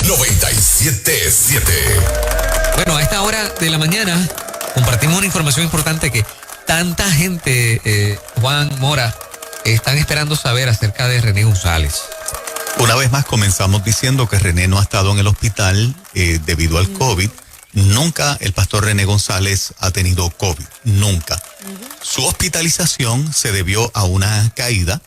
97.7. Bueno, a esta hora de la mañana compartimos una información importante que tanta gente, Juan Mora, están esperando saber acerca de René González. Una vez más comenzamos diciendo que René no ha estado en el hospital debido al COVID. Nunca el pastor René González ha tenido COVID, nunca. Su hospitalización se debió a una caída.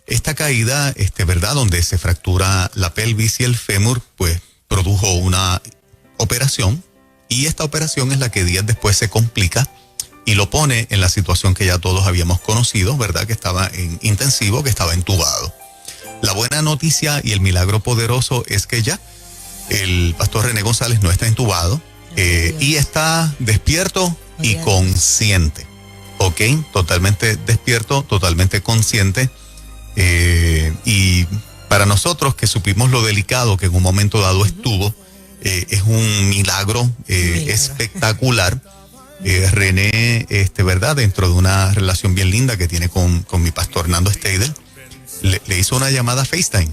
Esta caída, ¿verdad? Donde se fractura la pelvis y el fémur, pues produjo una operación. Y esta operación es la que días después se complica y lo pone en la situación que ya todos habíamos conocido, ¿verdad? Que estaba en intensivo, que estaba entubado. La buena noticia y el milagro poderoso es que ya el pastor René González no está entubado y está despierto y consciente. ¿Ok? Totalmente despierto, totalmente consciente. Y para nosotros que supimos lo delicado que en un momento dado estuvo, es un milagro espectacular. René, ¿verdad? Dentro de una relación bien linda que tiene con mi pastor Nando Steidel, le hizo una llamada FaceTime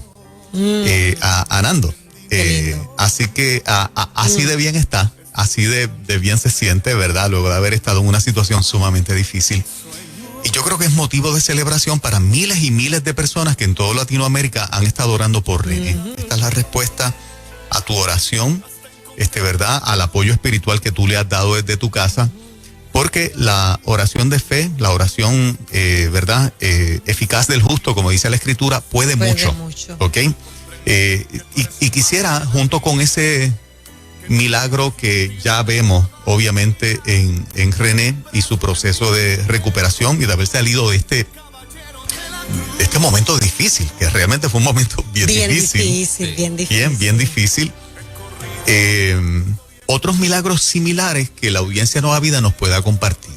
a Nando. Así que así de bien está, así de bien se siente, ¿verdad? Luego de haber estado en una situación sumamente difícil. Y yo creo que es motivo de celebración para miles y miles de personas que en toda Latinoamérica han estado orando por René. Esta es la respuesta a tu oración, ¿verdad? Al apoyo espiritual que tú le has dado desde tu casa. Porque la oración de fe, la oración, ¿verdad? Eficaz del justo, como dice la Escritura, puede mucho. ¿Ok? Y quisiera, junto con ese milagro que ya vemos, obviamente, en René y su proceso de recuperación y de haber salido de este momento difícil, que realmente fue un momento bien difícil. Bien difícil. Otros milagros similares que la audiencia Nueva Vida nos pueda compartir.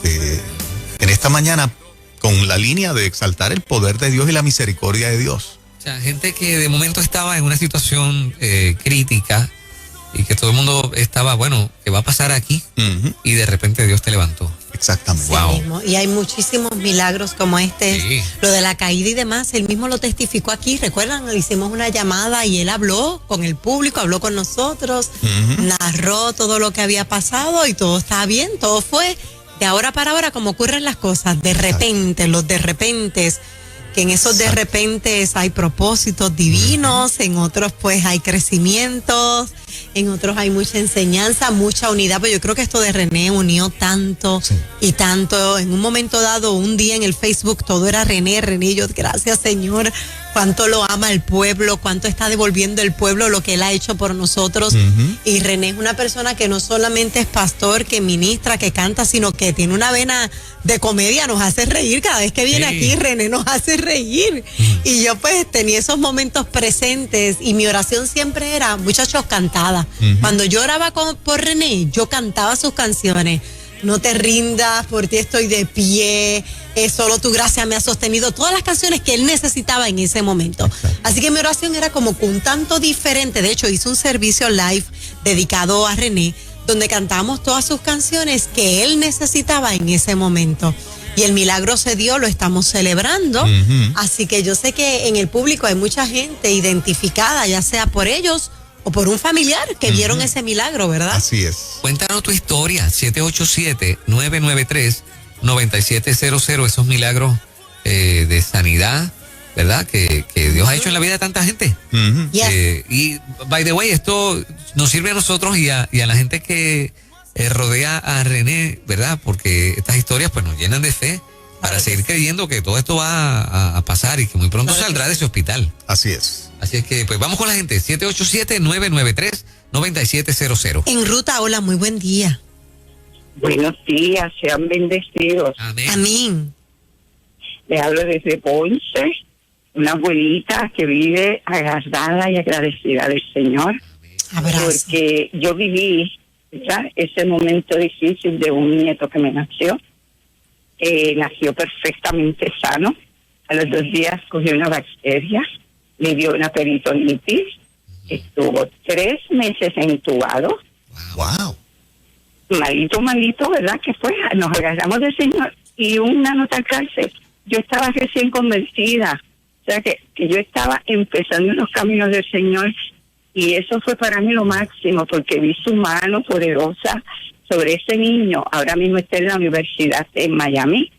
En esta mañana, con la línea de exaltar el poder de Dios y la misericordia de Dios. O sea, gente que de momento estaba en una situación crítica y que todo el mundo estaba, bueno, ¿qué va a pasar aquí? Y de repente Dios te levantó. Exactamente. Sí mismo. Y hay muchísimos milagros como este, Sí. Lo de la caída y demás, él mismo lo testificó aquí, recuerdan, le hicimos una llamada y él habló con el público, habló con nosotros, narró todo lo que había pasado y todo estaba bien, todo fue de ahora para ahora como ocurren las cosas, de repente, los de repentes, que en esos de repentes hay propósitos divinos, en otros pues hay crecimientos, en otros hay mucha enseñanza, mucha unidad, pero yo creo que esto de René unió tanto y tanto. En un momento dado, un día en el Facebook, todo era René, y yo, gracias Señor, cuánto lo ama el pueblo, cuánto está devolviendo el pueblo lo que él ha hecho por nosotros. Y René es una persona que no solamente es pastor, que ministra, que canta, sino que tiene una vena de comedia, nos hace reír cada vez que viene aquí, René nos hace reír. Y yo pues tenía esos momentos presentes y mi oración siempre era, muchachos, cantada. Cuando yo oraba por René, yo cantaba sus canciones. No te rindas, por ti estoy de pie, solo tu gracia me ha sostenido. Todas las canciones que él necesitaba en ese momento. Así que mi oración era como que un tanto diferente. De hecho, hice un servicio live dedicado a René, donde cantamos todas sus canciones que él necesitaba en ese momento. Y el milagro se dio, lo estamos celebrando. Así que yo sé que en el público hay mucha gente identificada, ya sea por ellos o por un familiar que vieron ese milagro, ¿verdad? Así es. Cuéntanos tu historia, 787-993-9700, esos milagros de sanidad, ¿verdad? Que Dios ha hecho en la vida de tanta gente. Y, by the way, esto nos sirve a nosotros y a la gente que rodea a René, ¿verdad? Porque estas historias pues nos llenan de fe para seguir creyendo que todo esto va a pasar y que muy pronto saldrá de ese hospital. Así es. Así es que pues vamos con la gente, 787-993-9700. En ruta, hola, muy buen día. Buenos días, sean bendecidos. Amén. Amén. Le hablo desde Ponce, una abuelita que vive agarrada y agradecida del Señor. Abrazo. Porque yo viví, ¿verdad?, ese momento difícil de un nieto que me nació. Nació perfectamente sano. A los 2 días cogió una bacteria, le dio una peritonitis, estuvo 3 meses entubado. Wow. Malito, ¿verdad? Que fue, nos agarramos del Señor y una nota al cárcel. Yo estaba recién convencida, o sea que yo estaba empezando en los caminos del Señor Y eso fue para mí lo máximo, porque vi su mano poderosa sobre ese niño. Ahora mismo está en la universidad en Miami.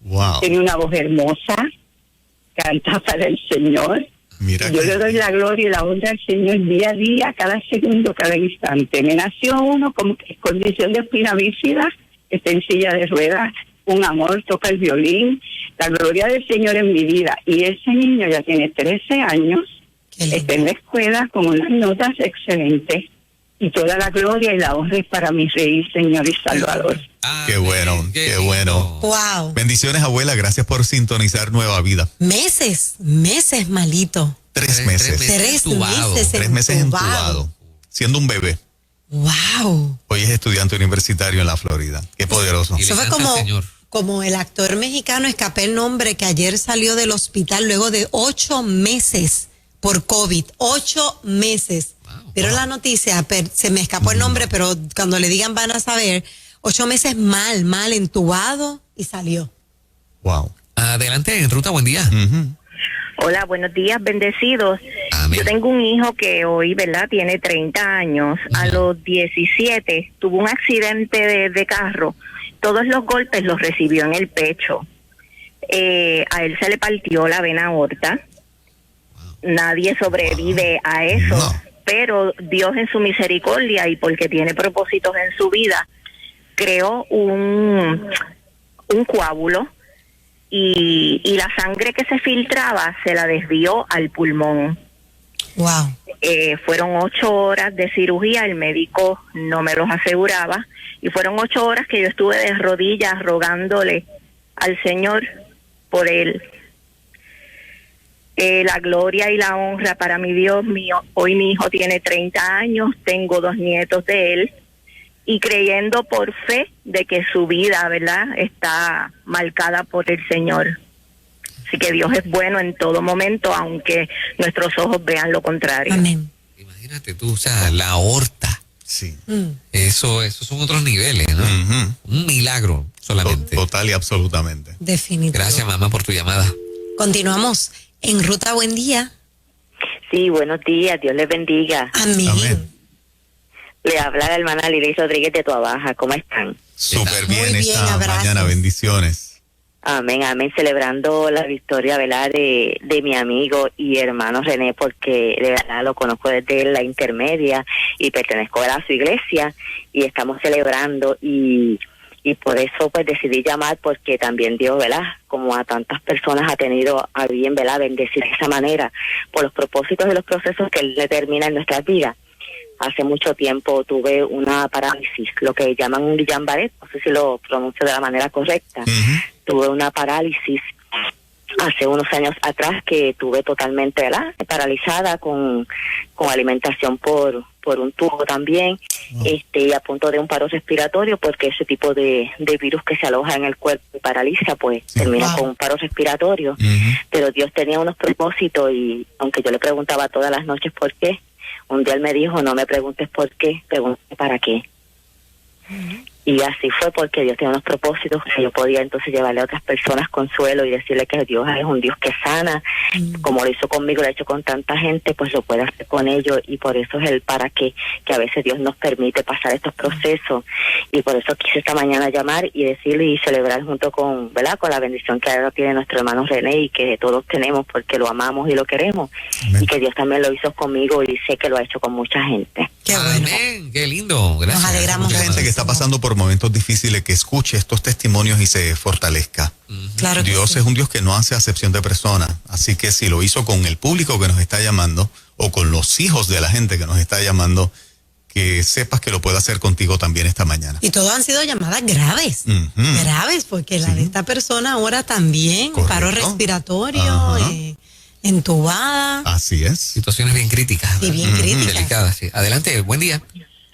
Wow. Tiene una voz hermosa, canta para el Señor. Mira, yo le doy la gloria y la honra al Señor día a día, cada segundo, cada instante. Me nació uno con condición de espina bífida, está en silla de ruedas, un amor, toca el violín, la gloria del Señor en mi vida. Y ese niño ya tiene 13 años, está en la escuela con unas notas excelentes. Y toda la gloria y la honra es para mi Rey, Señor y Salvador. Qué bueno, qué bueno. Wow. Bendiciones, abuela. Gracias por sintonizar Nueva Vida. Meses malito. 3 meses. 3 meses entubado. Siendo un bebé. Wow. Hoy es estudiante universitario en la Florida. Qué poderoso. Eso fue como el actor mexicano, escapé el nombre, que ayer salió del hospital luego de 8 meses por COVID. 8 meses. Pero la noticia, se me escapó el nombre, pero cuando le digan van a saber. 8 meses mal entubado y salió. Wow. Adelante, en Ruta, buen día. Hola, buenos días, bendecidos. Amén. Yo tengo un hijo que hoy, ¿verdad?, tiene 30 años. A los 17 tuvo un accidente de carro. Todos los golpes los recibió en el pecho. A él se le partió la vena aorta. Nadie sobrevive a eso. No. Pero Dios en su misericordia y porque tiene propósitos en su vida, creó un coágulo y la sangre que se filtraba se la desvió al pulmón. Wow. Fueron 8 horas de cirugía, el médico no me los aseguraba, y fueron 8 horas que yo estuve de rodillas rogándole al Señor por él. La gloria y la honra para mi Dios mío. Hoy mi hijo tiene 30 años, tengo 2 nietos de él, y creyendo por fe de que su vida, ¿verdad?, está marcada por el Señor. Así que Dios es bueno en todo momento, aunque nuestros ojos vean lo contrario. Amén. Imagínate tú, o sea, la aorta. Sí. Esos son otros niveles, ¿no? Un milagro solamente. Total y absolutamente. Definitivo. Gracias, mamá, por tu llamada. Continuamos en Ruta, buen día. Sí, buenos días, Dios les bendiga. Amén. Amén. Le habla la hermana Liris Rodríguez de Tuabaja, ¿cómo están? Súper Muy bien bien, esta abrazos. mañana, bendiciones. Amén, amén, celebrando la victoria, ¿verdad?, de mi amigo y hermano René, porque de verdad lo conozco desde la intermedia y pertenezco a su iglesia y estamos celebrando y por eso pues decidí llamar, porque también Dios, ¿verdad?, como a tantas personas ha tenido a bien, ¿verdad?, bendecir de esa manera por los propósitos y los procesos que Él determina en nuestras vidas. Hace mucho tiempo tuve una parálisis, lo que llaman un Guillain-Barré, no sé si lo pronuncio de la manera correcta. Tuve una parálisis hace unos años atrás que tuve totalmente, ¿verdad?, paralizada con alimentación por un tubo también, y a punto de un paro respiratorio, porque ese tipo de virus que se aloja en el cuerpo y paraliza, pues termina con un paro respiratorio. Pero Dios tenía unos propósitos, y aunque yo le preguntaba todas las noches por qué, un día Él me dijo, no me preguntes por qué, pregúntame para qué. Y así fue, porque Dios tiene unos propósitos que yo podía entonces llevarle a otras personas consuelo y decirle que Dios es un Dios que sana, como lo hizo conmigo, lo ha hecho con tanta gente, pues lo puede hacer con ellos, y por eso es el para qué, que a veces Dios nos permite pasar estos procesos, y por eso quise esta mañana llamar y decirle y celebrar junto con, ¿verdad?, con la bendición que ahora tiene nuestro hermano René y que todos tenemos porque lo amamos y lo queremos. Amén. Y que Dios también lo hizo conmigo y sé que lo ha hecho con mucha gente. Qué bueno. Amén, qué lindo, gracias. Nos alegramos. Mucha gente que está pasando por momentos difíciles, que escuche estos testimonios y se fortalezca. Claro que Dios sí. es un Dios que no hace acepción de personas, así que si lo hizo con el público que nos está llamando o con los hijos de la gente que nos está llamando, que sepas que lo puede hacer contigo también esta mañana. Y todos han sido llamadas graves, graves, porque la de esta persona ahora también, Correcto. paro respiratorio, entubada. Así es. Situaciones bien críticas. Sí, bien críticas. Delicadas, sí. Adelante, buen día.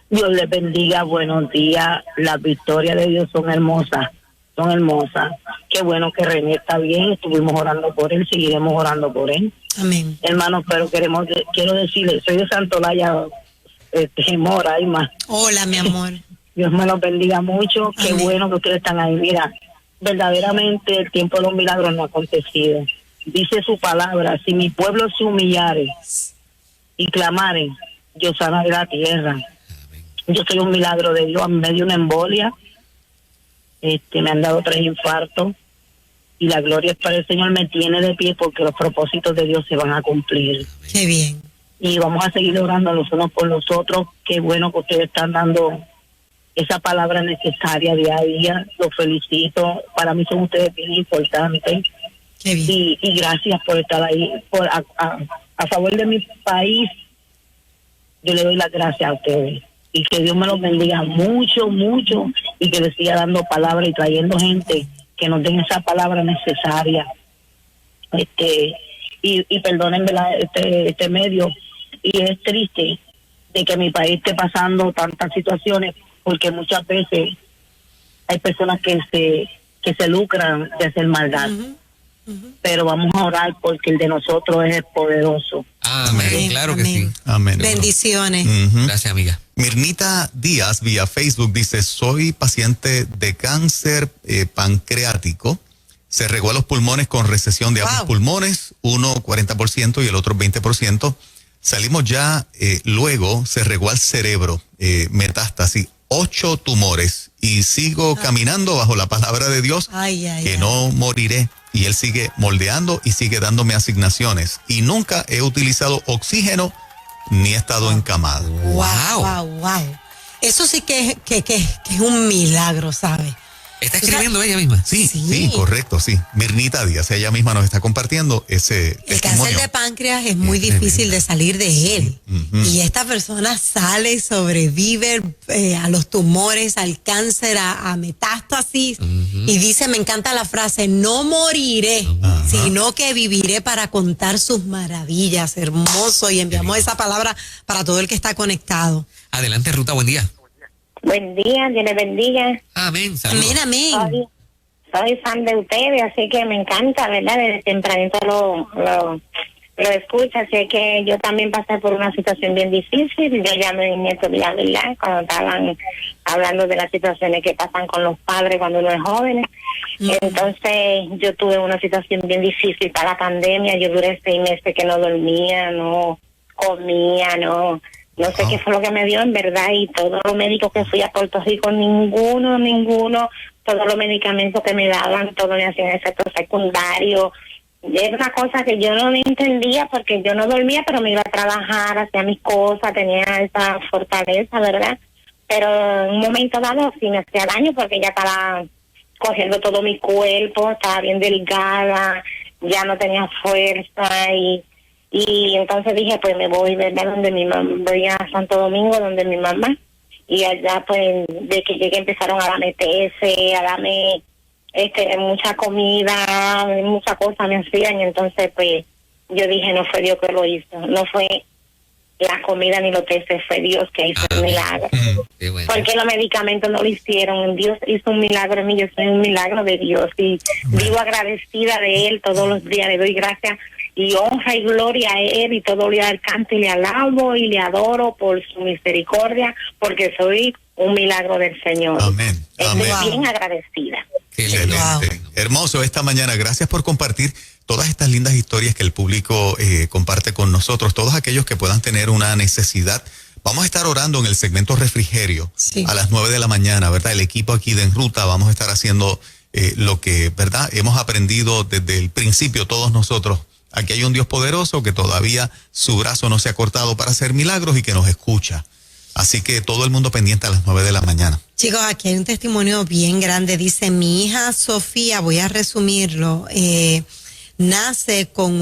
Dios les bendiga, buenos días. Las victorias de Dios son hermosas, son hermosas. Qué bueno que René está bien, estuvimos orando por él, seguiremos orando por él. Amén. Hermanos, pero quiero decirles, soy de Santolaya, Mora, y más. Hola, mi amor. Dios me los bendiga mucho, qué Amén. bueno que ustedes están ahí. Mira, verdaderamente el tiempo de los milagros no ha acontecido. Dice su palabra, si mi pueblo se humillare y clamare Dios sana de la tierra. Yo soy un milagro de Dios. A mí me dio una embolia, me han dado 3 infartos, y la gloria es para el Señor. Me tiene de pie porque los propósitos de Dios se van a cumplir. Qué bien. Y vamos a seguir orando los unos por los otros. Qué bueno que ustedes están dando esa palabra necesaria día a día. Los felicito. Para mí son ustedes bien importantes. Qué bien. Y gracias por estar ahí. A favor de mi país, yo le doy las gracias a ustedes. Y que Dios me los bendiga mucho, mucho. Y que les siga dando palabra y trayendo gente que nos den esa palabra necesaria. Y perdonen, ¿verdad?, este medio. Y es triste de que mi país esté pasando tantas situaciones, porque muchas veces hay personas que se lucran de hacer maldad. Pero vamos a orar porque el de nosotros es el poderoso. Amén, amén, claro que sí. Amén. Bendiciones. Gracias, amiga. Mirnita Díaz vía Facebook dice: soy paciente de cáncer pancreático. Se regó a los pulmones con recesión de ambos pulmones, uno 40% y el otro 20%. Salimos ya, luego se regó al cerebro, metástasis, 8 tumores, y sigo caminando bajo la palabra de Dios, que no moriré. Y él sigue moldeando y sigue dándome asignaciones. Y nunca he utilizado oxígeno ni he estado encamado. Wow. Eso sí que es un milagro, ¿sabes? ¿Está escribiendo ella misma? Sí, correcto, sí. Mirnita Díaz, ella misma nos está compartiendo ese testimonio. El cáncer de páncreas es muy difícil de salir de él. Y esta persona sale, sobrevive a los tumores, al cáncer, a metástasis. Y dice, me encanta la frase, no moriré, sino que viviré para contar sus maravillas. Hermoso. Y enviamos esa palabra para todo el que está conectado. Adelante, Ruta, buen día. Buen día, Dios les bendiga. Amén, saludos. Amén. Soy fan de ustedes, así que me encanta, ¿verdad? Desde tempranito lo escucho, así que yo también pasé por una situación bien difícil. Yo llamé a mi nieto día, ¿verdad? Cuando estaban hablando de las situaciones que pasan con los padres cuando uno es joven. Entonces yo tuve una situación bien difícil para la pandemia. Yo duré 6 meses que no dormía, no comía, no sé qué fue lo que me dio en verdad, y todos los médicos que fui a Puerto Rico, ninguno, todos los medicamentos que me daban, todos me hacían efectos secundarios. Era una cosa que yo no entendía porque yo no dormía, pero me iba a trabajar, hacía mis cosas, tenía esa fortaleza, ¿verdad? Pero en un momento dado sí me hacía daño porque ya estaba cogiendo todo mi cuerpo, estaba bien delgada, ya no tenía fuerza, y entonces dije, pues me voy, ¿verdad? Donde mi mamá, voy a Santo Domingo, donde mi mamá, y allá pues de que llegué empezaron a darme TS, a darme mucha comida, muchas cosas me hacían, y entonces pues yo dije, no fue Dios que lo hizo, no fue la comida ni los TS, fue Dios que hizo el milagro. Bueno. Porque los medicamentos no lo hicieron, Dios hizo un milagro en mí, yo soy un milagro de Dios, y vivo agradecida de Él todos los días, le doy gracias y honra y gloria a Él, y todo le alcanzo y le alabo y le adoro por su misericordia, porque soy un milagro del Señor. Amén. Estoy bien agradecida. Excelente. Hermoso esta mañana. Gracias por compartir todas estas lindas historias que el público comparte con nosotros. Todos aquellos que puedan tener una necesidad. Vamos a estar orando en el segmento refrigerio a las 9 de la mañana, ¿verdad? El equipo aquí de En Ruta vamos a estar haciendo lo que, ¿verdad? Hemos aprendido desde el principio todos nosotros. Aquí hay un Dios poderoso que todavía su brazo no se ha cortado para hacer milagros y que nos escucha. Así que todo el mundo pendiente a las 9 de la mañana. Chicos, aquí hay un testimonio bien grande. Dice, mi hija Sofía, voy a resumirlo, nace con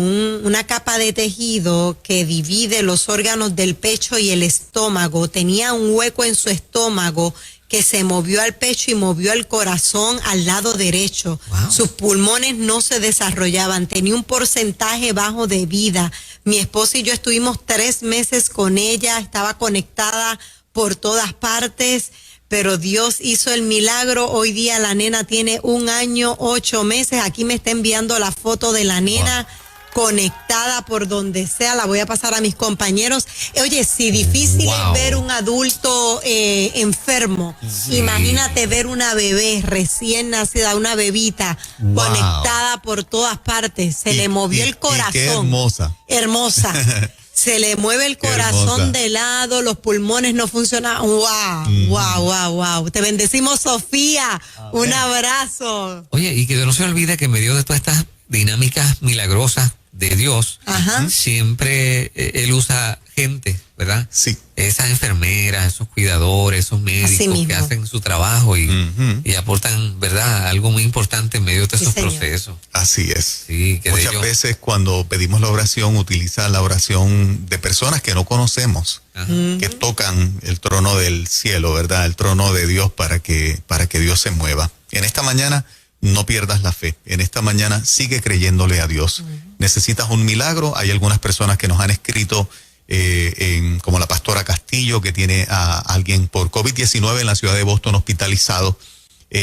una capa de tejido que divide los órganos del pecho y el estómago. Tenía un hueco en su estómago que se movió al pecho y movió el corazón al lado derecho. Sus pulmones no se desarrollaban, tenía un porcentaje bajo de vida. Mi esposo y yo estuvimos 3 meses con ella, estaba conectada por todas partes, pero Dios hizo el milagro. Hoy día la nena tiene 1 año, 8 meses. Aquí me está enviando la foto de la nena conectada por donde sea. La voy a pasar a mis compañeros. Oye, si difícil es ver un adulto enfermo, imagínate ver una bebé recién nacida, una bebita conectada por todas partes. Se le movió el corazón. Qué hermosa. Hermosa. Se le mueve el corazón de lado, los pulmones no funcionan. Wow. Te bendecimos, Sofía. Un abrazo. Oye, y que no se olvide que en medio de todas estas dinámicas milagrosas de Dios, siempre Él usa gente, ¿verdad? Sí. Esas enfermeras, esos cuidadores, esos médicos que hacen su trabajo y aportan, ¿verdad?, algo muy importante en medio de esos procesos. Así es. Sí, que muchas veces cuando pedimos la oración, utiliza la oración de personas que no conocemos, que tocan el trono del cielo, ¿verdad?, el trono de Dios para que Dios se mueva. En esta mañana no pierdas la fe. En esta mañana sigue creyéndole a Dios. Necesitas un milagro. Hay algunas personas que nos han escrito, como la pastora Castillo, que tiene a alguien por COVID-19 en la ciudad de Boston hospitalizado.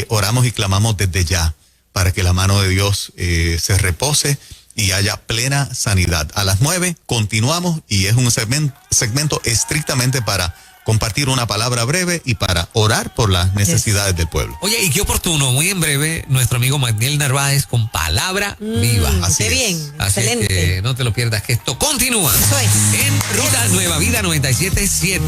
Oramos y clamamos desde ya para que la mano de Dios se repose y haya plena sanidad. A las 9 continuamos y es un segmento estrictamente para compartir una palabra breve y para orar por las necesidades del pueblo. Oye, y qué oportuno, muy en breve, nuestro amigo Magdiel Narváez con palabra viva. Así qué es. bien, Así excelente. que no te lo pierdas, que esto continúa Eso es. en Ruta Nueva Vida 97.7.